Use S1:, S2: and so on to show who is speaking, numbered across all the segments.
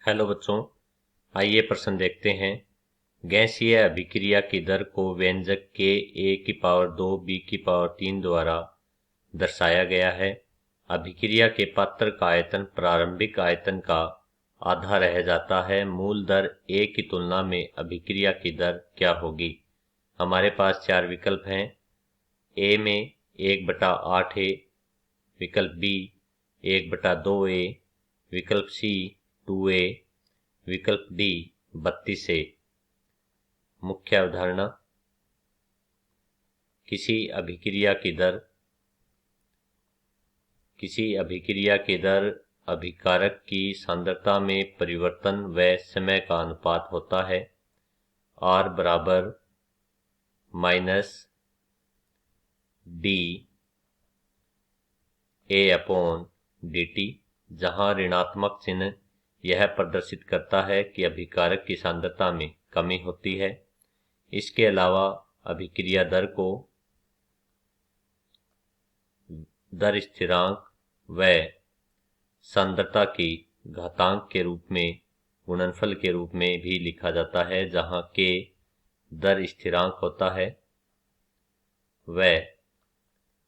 S1: Hello बच्चों, आइए प्रश्न देखते हैं। गैसीय अभिक्रिया की दर को व्यंजक के a की पावर 2 b की पावर 3 द्वारा दर्शाया गया है। अभिक्रिया के पात्र का आयतन प्रारंभिक आयतन का आधा रह जाता है। मूल दर a की तुलना में अभिक्रिया की दर क्या होगी? हमारे पास चार विकल्प हैं। a में 1/8a, विकल्प b 1/2a, विकल्प c 2a, विकल्प डी 32A। मुख्य अवधारणा। किसी अभिक्रिया की दर अभिकारक की सांद्रता में परिवर्तन व समय का अनुपात होता है। R बराबर minus D A upon D T, जहाँ ऋणात्मक चिन्ह यह प्रदर्शित करता है कि अभिकारक की सांद्रता में कमी होती है। इसके अलावा अभिक्रिया दर को दर स्थिरांक व सांद्रता की घातांक के रूप में गुणनफल के रूप में भी लिखा जाता है, जहाँ k दर स्थिरांक होता है व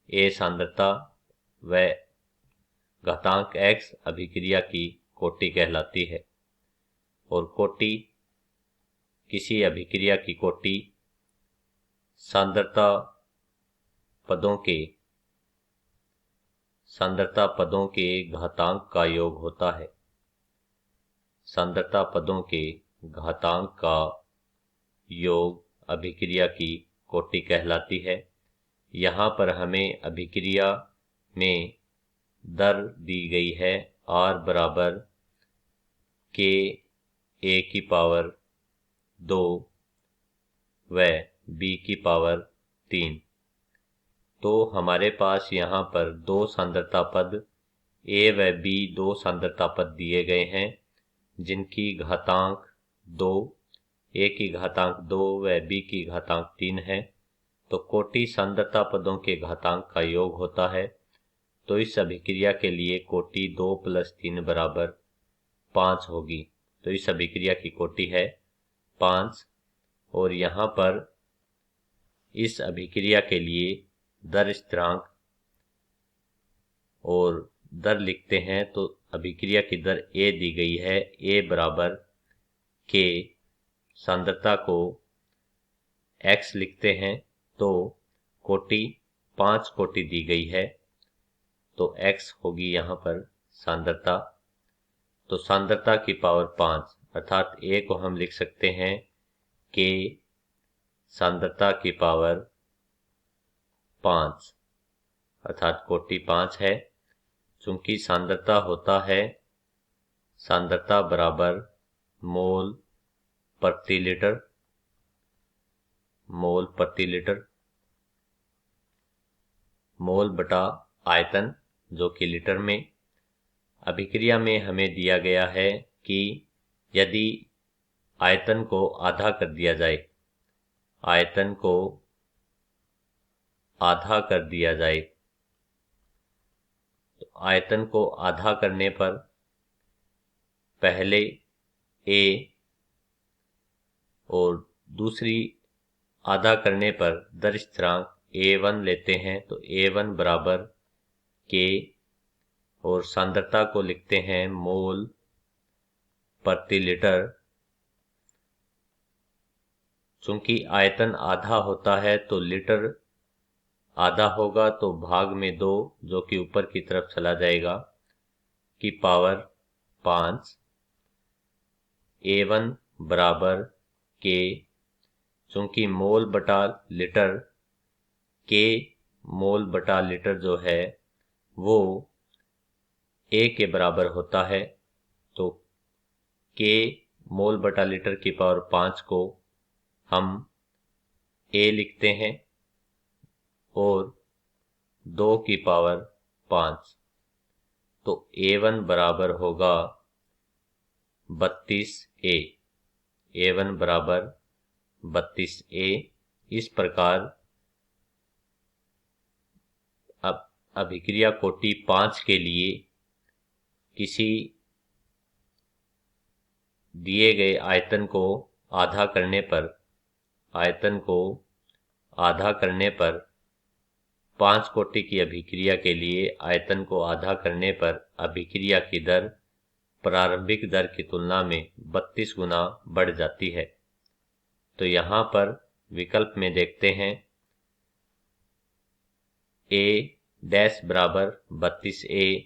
S1: a सांद्रता व घातांक x अभिक्रिया की कोटि कहलाती है। और कोटि, किसी अभिक्रिया की कोटि सांद्रता पदों के घातांक का योग होता है। सांद्रता पदों के घातांक का योग अभिक्रिया की कोटि कहलाती है। यहाँ पर हमें अभिक्रिया में दर दी गई है R बराबर k a की पावर 2 व b की पावर 3। तो हमारे पास यहाँ पर दो सांद्रता पद a व b दो सांद्रता पद दिए गए हैं, जिनकी घातांक 2, a की घातांक 2 व b की घातांक 3 है। तो कोटि सांद्रता पदों के घातांक का योग होता है। तो इस अभिक्रिया के लिए कोटि 2 + 3 बराबर 5 होगी। तो इस अभिक्रिया की कोटि है 5। और यहाँ पर इस अभिक्रिया के लिए दर स्थिरांक और दर लिखते हैं। तो अभिक्रिया की दर a दी गई है, a बराबर k, सांद्रता को x लिखते हैं। तो कोटि 5 कोटि दी गई है, तो x होगी यहाँ पर सांद्रता। तो सांद्रता की पावर 5 अर्थात a को हम लिख सकते हैं k सांद्रता की पावर 5 अर्थात कोटि 5 है। चूंकि सांद्रता होता है सांद्रता बराबर मोल प्रति लीटर, मोल बटा आयतन जो कि लीटर में। अभिक्रिया में हमें दिया गया है कि यदि आयतन को आधा कर दिया जाए, तो आयतन को आधा करने पर पहले a और दूसरी आधा करने पर दर स्थिरांक a1 लेते हैं। तो a1 बराबर k और सांद्रता को लिखते हैं मोल प्रति लीटर। चूंकि आयतन आधा होता है तो लीटर आधा होगा, तो भाग में 2 जो कि ऊपर की तरफ चला जाएगा की पावर 5। a1 बराबर k, चूंकि मोल बटा लीटर, k मोल बटा लीटर जो है वो a के बराबर होता है। तो k मोल बटा लीटर की पावर 5 को हम a लिखते हैं और 2 की पावर 5। तो a1 बराबर होगा 32a, a1 बराबर 32a। इस प्रकार अब अभिक्रिया कोटि 5 के लिए किसी दिए गए आयतन को आधा करने पर 5 कोटि की अभिक्रिया के लिए आयतन को आधा करने पर अभिक्रिया की दर प्रारंभिक दर की तुलना में 32 गुना बढ़ जाती है। तो यहाँ पर विकल्प में देखते हैं A डैश बराबर 32A,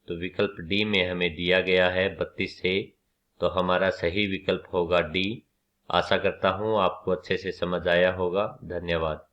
S1: तो विकल्प डी में हमें दिया गया है 32A, तो हमारा सही विकल्प होगा डी। आशा करता हूँ आपको अच्छे से समझ आया होगा। धन्यवाद।